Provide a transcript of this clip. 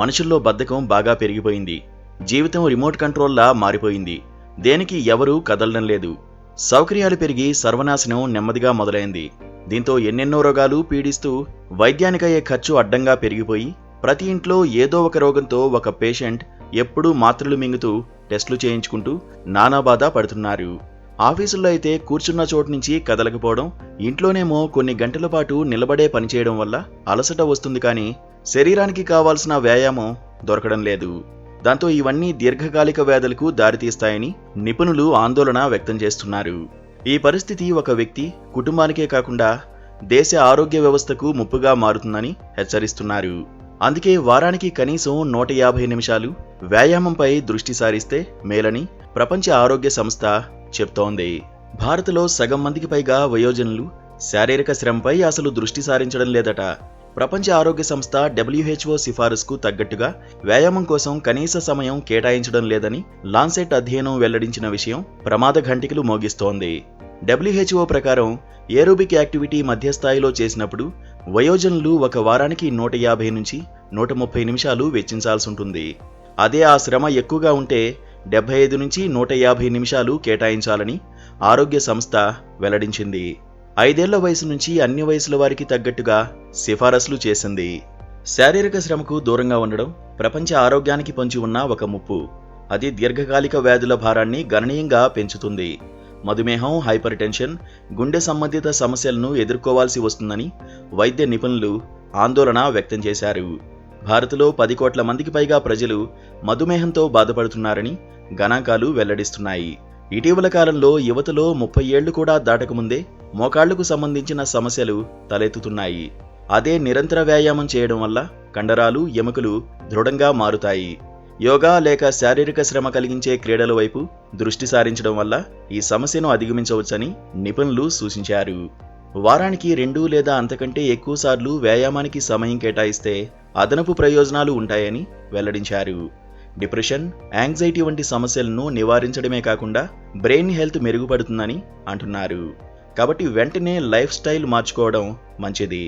మనుషుల్లో బద్ధకం బాగా పెరిగిపోయింది. జీవితం రిమోట్ కంట్రోల్లా మారిపోయింది. దేనికి ఎవరూ కదలడం లేదు. సౌకర్యాలు పెరిగి సర్వనాశనం నెమ్మదిగా మొదలైంది. దీంతో ఎన్నెన్నో రోగాలు పీడిస్తూ వైద్యానికయ్యే ఖర్చు అడ్డంగా పెరిగిపోయి ప్రతి ఇంట్లో ఏదో ఒక రోగంతో ఒక పేషెంట్ ఎప్పుడూ మాత్రలు మింగుతూ టెస్టులు చేయించుకుంటూ నానా బాధ పడుతున్నారు. ఆఫీసుల్లో అయితే కూర్చున్న చోటు నుంచి కదలకపోవడం, ఇంట్లోనేమో కొన్ని గంటల పాటు నిలబడే పనిచేయడం వల్ల అలసట వస్తుంది, కానీ శరీరానికి కావాల్సిన వ్యాయామం దొరకడం లేదు. దాంతో ఇవన్నీ దీర్ఘకాలిక వ్యాధులకు దారితీస్తాయని నిపుణులు ఆందోళన వ్యక్తం చేస్తున్నారు. ఈ పరిస్థితి ఒక వ్యక్తి, కుటుంబానికే కాకుండా దేశ ఆరోగ్య వ్యవస్థకు ముప్పుగా మారుతుందని హెచ్చరిస్తున్నారు. అందుకే వారానికి కనీసం 150 నిమిషాలు వ్యాయామంపై దృష్టి సారిస్తే మేలని ప్రపంచ ఆరోగ్య సంస్థ చెప్తోంది. భారత్లో సగం మందికి పైగా వయోజనులు శారీరక శ్రమపై అసలు దృష్టి సారించడం లేదట. ప్రపంచ ఆరోగ్య సంస్థ WHO సిఫారసుకు తగ్గట్టుగా వ్యాయామం కోసం కనీస సమయం కేటాయించడం లేదని లాన్సెట్ అధ్యయనం వెల్లడించిన విషయం ప్రమాద ఘంటికలు మోగిస్తోంది. WHO ప్రకారం ఏరోబిక్ యాక్టివిటీ మధ్యస్థాయిలో చేసినప్పుడు వయోజనులు ఒక వారానికి 150 నుంచి 130 నిమిషాలు వెచ్చించాల్సి ఉంటుంది. అదే ఆ శ్రమ ఎక్కువగా ఉంటే 75 నుంచి 150 నిమిషాలు కేటాయించాలని ఆరోగ్య సంస్థ వెల్లడించింది. 5 ఏళ్ల వయసు నుంచి అన్ని వయసుల వారికి తగ్గట్టుగా సిఫారసులు చేసింది. శారీరక శ్రమకు దూరంగా ఉండడం ప్రపంచ ఆరోగ్యానికి పొంచి ఉన్న ఒక ముప్పు. అది దీర్ఘకాలిక వ్యాధుల భారాన్ని గణనీయంగా పెంచుతుంది. మధుమేహం, హైపర్ టెన్షన్, గుండె సంబంధిత సమస్యలను ఎదుర్కోవాల్సి వస్తుందని వైద్య నిపుణులు ఆందోళన వ్యక్తం చేశారు. భారత్లో 10 కోట్ల మందికి పైగా ప్రజలు మధుమేహంతో బాధపడుతున్నారని గణాంకాలు వెల్లడిస్తున్నాయి. ఇటీవల కాలంలో యువతలో 30 ఏళ్లు కూడా దాటకముందే మోకాళ్లకు సంబంధించిన సమస్యలు తలెత్తుతున్నాయి. అదే నిరంతర వ్యాయామం చేయడం వల్ల కండరాలు, ఎముకలు దృఢంగా మారుతాయి. యోగా లేక శారీరక శ్రమ కలిగించే క్రీడల వైపు దృష్టి సారించడం వల్ల ఈ సమస్యను అధిగమించవచ్చని నిపుణులు సూచించారు. వారానికి 2 లేదా అంతకంటే ఎక్కువ సార్లు వ్యాయామానికి సమయం కేటాయిస్తే అదనపు ప్రయోజనాలు ఉంటాయని వెల్లడించారు. డిప్రెషన్, యాంగ్జైటీ వంటి సమస్యలను నివారించడమే కాకుండా బ్రెయిన్ హెల్త్ మెరుగుపడుతుందని అంటున్నారు. కాబట్టి వెంటనే లైఫ్ స్టైల్ మార్చుకోవడం మంచిది.